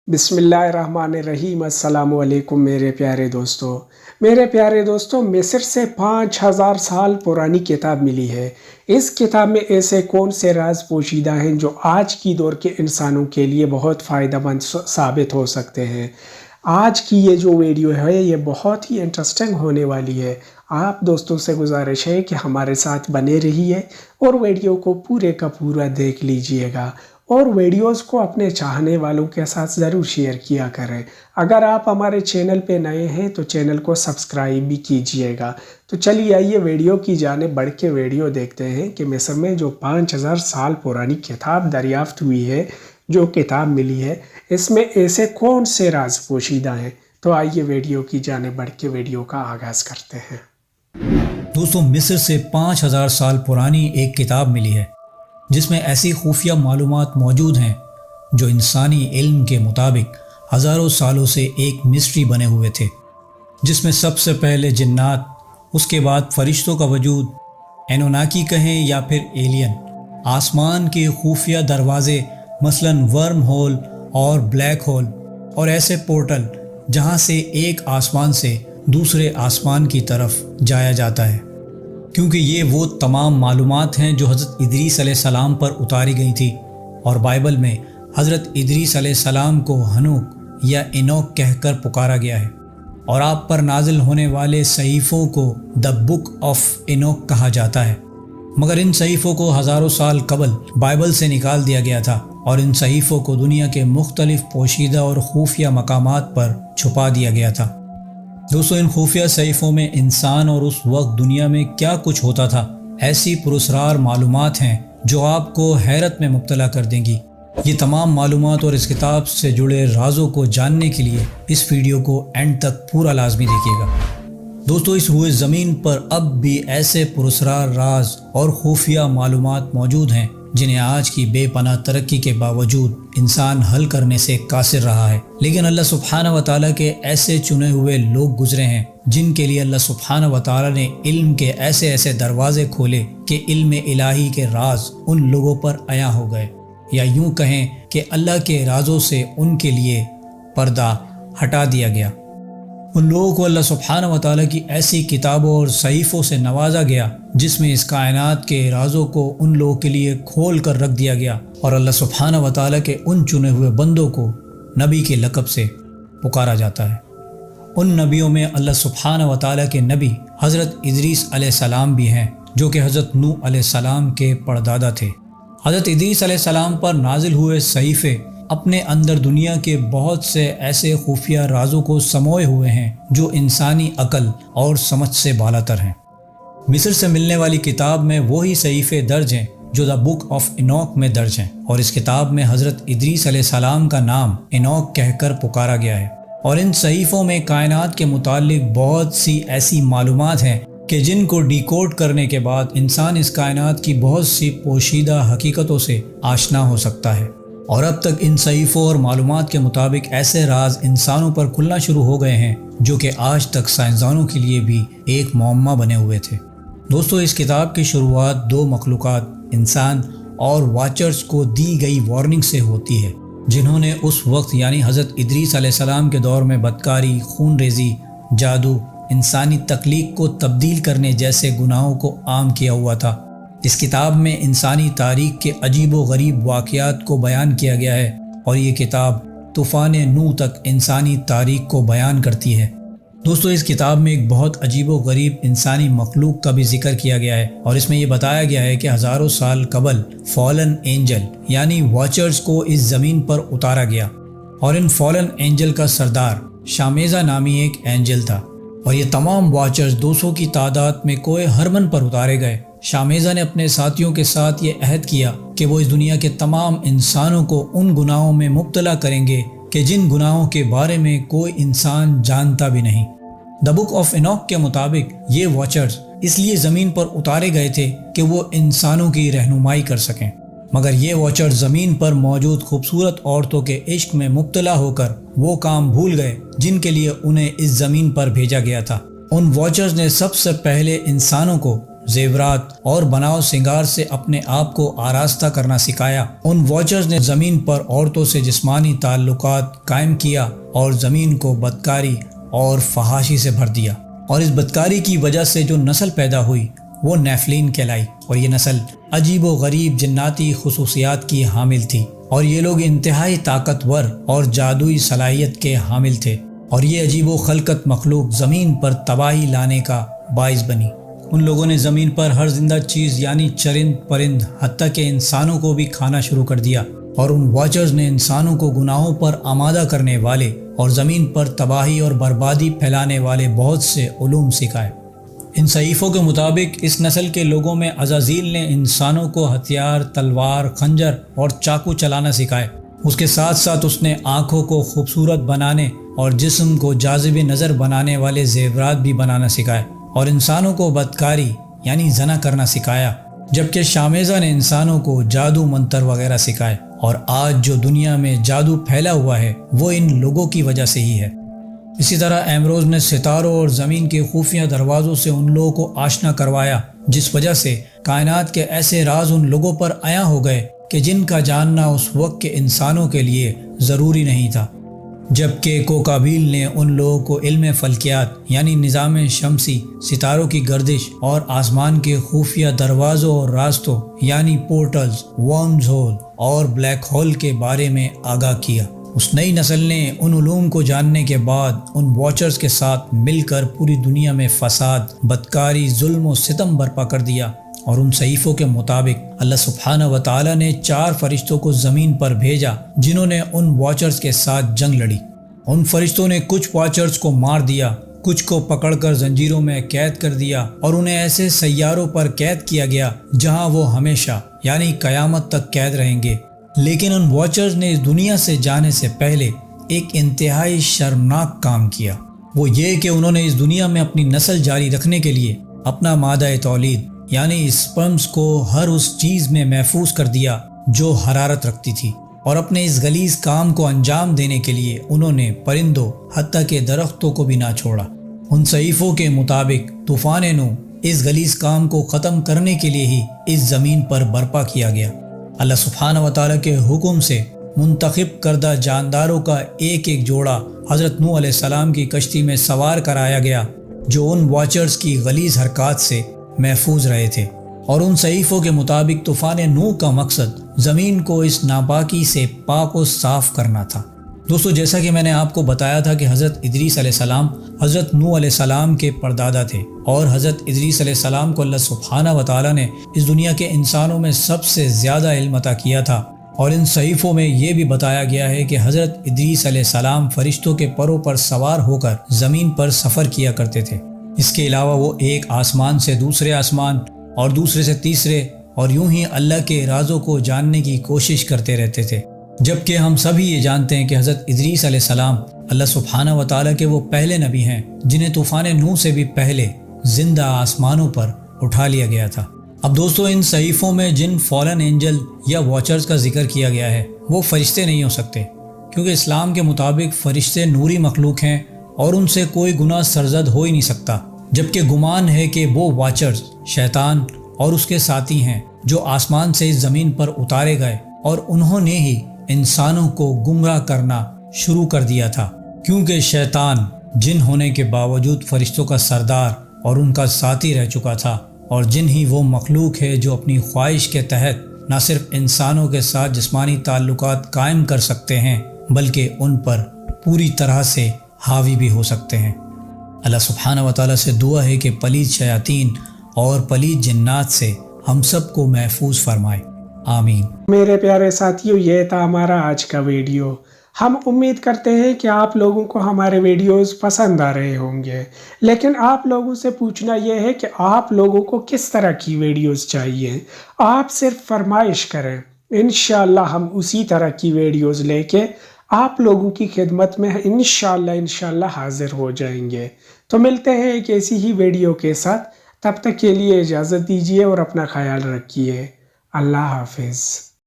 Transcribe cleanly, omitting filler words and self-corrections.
بسم اللہ الرحمن الرحیم۔ السلام علیکم میرے پیارے دوستوں، مصر سے 5000 سال پرانی کتاب ملی ہے۔ اس کتاب میں ایسے کون سے راز پوشیدہ ہیں جو آج کی دور کے انسانوں کے لیے بہت فائدہ مند ثابت ہو سکتے ہیں۔ آج کی یہ جو ویڈیو ہے یہ بہت ہی انٹرسٹنگ ہونے والی ہے۔ آپ دوستوں سے گزارش ہے کہ ہمارے ساتھ بنے رہیے اور ویڈیو کو پورے کا پورا دیکھ لیجئے گا، اور ویڈیوز کو اپنے چاہنے والوں کے ساتھ ضرور شیئر کیا کریں۔ اگر آپ ہمارے چینل پہ نئے ہیں تو چینل کو سبسکرائب بھی کیجئے گا۔ تو چلیے آئیے ویڈیو کی جانب بڑھ کے ویڈیو دیکھتے ہیں کہ مصر میں جو 5000 سال پرانی کتاب دریافت ہوئی ہے، جو کتاب ملی ہے، اس میں ایسے کون سے راز پوشیدہ ہیں۔ تو آئیے ویڈیو کی جانب بڑھ کے ویڈیو کا آغاز کرتے ہیں۔ دوستوں، مصر سے 5000 سال پرانی ایک کتاب ملی ہے جس میں ایسی خفیہ معلومات موجود ہیں جو انسانی علم کے مطابق ہزاروں سالوں سے ایک مسٹری بنے ہوئے تھے، جس میں سب سے پہلے جنات، اس کے بعد فرشتوں کا وجود، اینوناکی کہیں یا پھر ایلین، آسمان کے خفیہ دروازے مثلاً ورم ہول اور بلیک ہول، اور ایسے پورٹل جہاں سے ایک آسمان سے دوسرے آسمان کی طرف جایا جاتا ہے، کیونکہ یہ وہ تمام معلومات ہیں جو حضرت ادریس علیہ السلام پر اتاری گئی تھی، اور بائبل میں حضرت ادریس علیہ السلام کو ہنوک یا انوک کہہ کر پکارا گیا ہے، اور آپ پر نازل ہونے والے صحیفوں کو دا بک آف انوک کہا جاتا ہے۔ مگر ان صحیفوں کو ہزاروں سال قبل بائبل سے نکال دیا گیا تھا، اور ان صحیفوں کو دنیا کے مختلف پوشیدہ اور خفیہ مقامات پر چھپا دیا گیا تھا۔ دوستوں، ان خفیہ صحیفوں میں انسان اور اس وقت دنیا میں کیا کچھ ہوتا تھا، ایسی پراسرار معلومات ہیں جو آپ کو حیرت میں مبتلا کر دیں گی۔ یہ تمام معلومات اور اس کتاب سے جڑے رازوں کو جاننے کے لیے اس ویڈیو کو اینڈ تک پورا لازمی دیکھیے گا۔ دوستو، اس روئے زمین پر اب بھی ایسے پراسرار راز اور خفیہ معلومات موجود ہیں جنہیں آج کی بے پناہ ترقی کے باوجود انسان حل کرنے سے قاصر رہا ہے، لیکن اللہ سبحانہ و تعالیٰ کے ایسے چنے ہوئے لوگ گزرے ہیں جن کے لیے اللہ سبحانہ و تعالیٰ نے علم کے ایسے دروازے کھولے کہ علم الہی کے راز ان لوگوں پر عیاں ہو گئے، یا یوں کہیں کہ اللہ کے رازوں سے ان کے لیے پردہ ہٹا دیا گیا۔ ان لوگوں کو اللہ سبحانہ و تعالیٰ کی ایسی کتابوں اور صحیفوں سے نوازا گیا جس میں اس کائنات کے رازوں کو ان لوگوں کے لیے کھول کر رکھ دیا گیا، اور اللہ سبحانہ و تعالیٰ کے ان چنے ہوئے بندوں کو نبی کے لقب سے پکارا جاتا ہے۔ ان نبیوں میں اللہ سبحانہ و تعالیٰ کے نبی حضرت ادریس علیہ السلام بھی ہیں، جو کہ حضرت نوح علیہ السلام کے پردادا تھے۔ حضرت ادریس علیہ السلام پر نازل ہوئے صحیفے اپنے اندر دنیا کے بہت سے ایسے خفیہ رازوں کو سموئے ہوئے ہیں جو انسانی عقل اور سمجھ سے بالاتر ہیں۔ مصر سے ملنے والی کتاب میں وہی صحیفے درج ہیں جو دا بک آف انوک میں درج ہیں، اور اس کتاب میں حضرت ادریس علیہ السلام کا نام انوک کہہ کر پکارا گیا ہے، اور ان صحیفوں میں کائنات کے متعلق بہت سی ایسی معلومات ہیں کہ جن کو ڈیکوڈ کرنے کے بعد انسان اس کائنات کی بہت سی پوشیدہ حقیقتوں سے آشنا ہو سکتا ہے۔ اور اب تک ان صحیفوں اور معلومات کے مطابق ایسے راز انسانوں پر کھلنا شروع ہو گئے ہیں جو کہ آج تک سائنسدانوں کے لیے بھی ایک معمہ بنے ہوئے تھے۔ دوستو، اس کتاب کی شروعات دو مخلوقات، انسان اور واچرز کو دی گئی وارننگ سے ہوتی ہے، جنہوں نے اس وقت یعنی حضرت ادریس علیہ السلام کے دور میں بدکاری، خون ریزی، جادو، انسانی تخلیق کو تبدیل کرنے جیسے گناہوں کو عام کیا ہوا تھا۔ اس کتاب میں انسانی تاریخ کے عجیب و غریب واقعات کو بیان کیا گیا ہے، اور یہ کتاب طوفان نوح تک انسانی تاریخ کو بیان کرتی ہے۔ دوستو، اس کتاب میں ایک بہت عجیب و غریب انسانی مخلوق کا بھی ذکر کیا گیا ہے، اور اس میں یہ بتایا گیا ہے کہ ہزاروں سال قبل فالن اینجل یعنی واچرز کو اس زمین پر اتارا گیا، اور ان فالن اینجل کا سردار شامیزہ نامی ایک اینجل تھا، اور یہ تمام واچرز 200 کی تعداد میں کوہ ہرمن پر اتارے گئے۔ شامیزہ نے اپنے ساتھیوں کے ساتھ یہ عہد کیا کہ وہ اس دنیا کے تمام انسانوں کو ان گناہوں میں مبتلا کریں گے کہ جن گناہوں کے بارے میں کوئی انسان جانتا بھی نہیں۔ دا بک آف انوک کے مطابق یہ واچرز اس لیے زمین پر اتارے گئے تھے کہ وہ انسانوں کی رہنمائی کر سکیں، مگر یہ واچرز زمین پر موجود خوبصورت عورتوں کے عشق میں مبتلا ہو کر وہ کام بھول گئے جن کے لیے انہیں اس زمین پر بھیجا گیا تھا۔ ان واچرز نے سب سے پہلے انسانوں کو زیورات اور بناؤ سنگار سے اپنے آپ کو آراستہ کرنا سکھایا۔ ان واچرز نے زمین پر عورتوں سے جسمانی تعلقات قائم کیا اور زمین کو بدکاری اور فحاشی سے بھر دیا، اور اس بدکاری کی وجہ سے جو نسل پیدا ہوئی وہ نیفلین کہلائی، اور یہ نسل عجیب و غریب جناتی خصوصیات کی حامل تھی، اور یہ لوگ انتہائی طاقتور اور جادوئی صلاحیت کے حامل تھے، اور یہ عجیب و خلقت مخلوق زمین پر تباہی لانے کا باعث بنی۔ ان لوگوں نے زمین پر ہر زندہ چیز یعنی چرند پرند حتیٰ کہ انسانوں کو بھی کھانا شروع کر دیا، اور ان واچرز نے انسانوں کو گناہوں پر آمادہ کرنے والے اور زمین پر تباہی اور بربادی پھیلانے والے بہت سے علوم سکھائے۔ ان صحیفوں کے مطابق اس نسل کے لوگوں میں عزازیل نے انسانوں کو ہتھیار، تلوار، خنجر اور چاقو چلانا سکھائے۔ اس کے ساتھ ساتھ اس نے آنکھوں کو خوبصورت بنانے اور جسم کو جاذب نظر بنانے والے زیورات بھی بنانا سکھائے، اور انسانوں کو بدکاری یعنی زنا کرنا سکھایا، جبکہ شامیزہ نے انسانوں کو جادو منتر وغیرہ سکھائے۔ اور آج جو دنیا میں جادو پھیلا ہوا ہے وہ ان لوگوں کی وجہ سے ہی ہے۔ اسی طرح ایمروز نے ستاروں اور زمین کے خفیہ دروازوں سے ان لوگوں کو آشنا کروایا، جس وجہ سے کائنات کے ایسے راز ان لوگوں پر عیاں ہو گئے کہ جن کا جاننا اس وقت کے انسانوں کے لیے ضروری نہیں تھا۔ جبکہ کوکابیل نے ان لوگوں کو علم فلکیات یعنی نظام شمسی، ستاروں کی گردش اور آسمان کے خفیہ دروازوں اور راستوں یعنی پورٹلز، ورمز ہول اور بلیک ہول کے بارے میں آگاہ کیا۔ اس نئی نسل نے ان علوم کو جاننے کے بعد ان واچرز کے ساتھ مل کر پوری دنیا میں فساد، بدکاری، ظلم و ستم برپا کر دیا، اور ان صحیفوں کے مطابق اللہ سبحانہ و تعالیٰ نے 4 فرشتوں کو زمین پر بھیجا جنہوں نے ان واچرز کے ساتھ جنگ لڑی۔ ان فرشتوں نے کچھ واچرز کو مار دیا، کچھ کو پکڑ کر زنجیروں میں قید کر دیا، اور انہیں ایسے سیاروں پر قید کیا گیا جہاں وہ ہمیشہ یعنی قیامت تک قید رہیں گے۔ لیکن ان واچرز نے اس دنیا سے جانے سے پہلے ایک انتہائی شرمناک کام کیا، وہ یہ کہ انہوں نے اس دنیا میں اپنی نسل جاری رکھنے کے لیے اپنا مادہ تولید یعنی اسپرمز کو ہر اس چیز میں محفوظ کر دیا جو حرارت رکھتی تھی، اور اپنے اس غلیظ کام کو انجام دینے کے لیے انہوں نے پرندوں حتیٰ کہ درختوں کو بھی نہ چھوڑا۔ ان صحیفوں کے مطابق طوفان نوح اس غلیظ کام کو ختم کرنے کے لیے ہی اس زمین پر برپا کیا گیا۔ اللہ سبحانہ و تعالیٰ کے حکم سے منتخب کردہ جانداروں کا ایک ایک جوڑا حضرت نوح علیہ السلام کی کشتی میں سوار کرایا گیا، جو ان واچرز کی غلیظ حرکات سے محفوظ رہے تھے۔ اور ان صحیفوں کے مطابق طوفان نوح کا مقصد زمین کو اس ناپاکی سے پاک و صاف کرنا تھا۔ دوستو، جیسا کہ میں نے آپ کو بتایا تھا کہ حضرت ادریس علیہ السلام حضرت نوح علیہ السلام کے پردادا تھے، اور حضرت ادریس علیہ السلام کو اللہ سبحانہ و تعالیٰ نے اس دنیا کے انسانوں میں سب سے زیادہ علم عطا کیا تھا۔ اور ان صحیفوں میں یہ بھی بتایا گیا ہے کہ حضرت ادریس علیہ السلام فرشتوں کے پروں پر سوار ہو کر زمین پر سفر کیا کرتے تھے۔ اس کے علاوہ وہ ایک آسمان سے دوسرے آسمان اور دوسرے سے تیسرے اور یوں ہی اللہ کے رازوں کو جاننے کی کوشش کرتے رہتے تھے۔ جبکہ ہم سبھی یہ جانتے ہیں کہ حضرت ادریس علیہ السلام اللہ سبحانہ و تعالیٰ کے وہ پہلے نبی ہیں جنہیں طوفان نوح سے بھی پہلے زندہ آسمانوں پر اٹھا لیا گیا تھا۔ اب دوستو، ان صحیفوں میں جن فالن اینجل یا واچرز کا ذکر کیا گیا ہے وہ فرشتے نہیں ہو سکتے، کیونکہ اسلام کے مطابق فرشتے نوری مخلوق ہیں اور ان سے کوئی گناہ سرزد ہو ہی نہیں سکتا۔ جبکہ گمان ہے کہ وہ واچرز شیطان اور اس کے ساتھی ہیں جو آسمان سے اس زمین پر اتارے گئے، اور انہوں نے ہی انسانوں کو گمراہ کرنا شروع کر دیا تھا، کیونکہ شیطان جن ہونے کے باوجود فرشتوں کا سردار اور ان کا ساتھی رہ چکا تھا، اور جن ہی وہ مخلوق ہے جو اپنی خواہش کے تحت نہ صرف انسانوں کے ساتھ جسمانی تعلقات قائم کر سکتے ہیں بلکہ ان پر پوری طرح سے حاوی بھی ہو سکتے ہیں۔ اللہ سبحانہ و تعالیٰ سے دعا ہے کہ پلید شیاطین اور پلید جنات سے ہم سب کو محفوظ فرمائے، آمین۔ میرے پیارے ساتھیوں، یہ تھا ہمارا آج کا ویڈیو۔ ہم امید کرتے ہیں کہ آپ لوگوں کو ہمارے ویڈیوز پسند آ رہے ہوں گے، لیکن آپ لوگوں سے پوچھنا یہ ہے کہ آپ لوگوں کو کس طرح کی ویڈیوز چاہیے۔ آپ صرف فرمائش کریں، انشاءاللہ ہم اسی طرح کی ویڈیوز لے کے آپ لوگوں کی خدمت میں انشاءاللہ حاضر ہو جائیں گے۔ تو ملتے ہیں ایک ایسی ہی ویڈیو کے ساتھ، تب تک کے لیے اجازت دیجیے اور اپنا خیال رکھیے۔ اللہ حافظ۔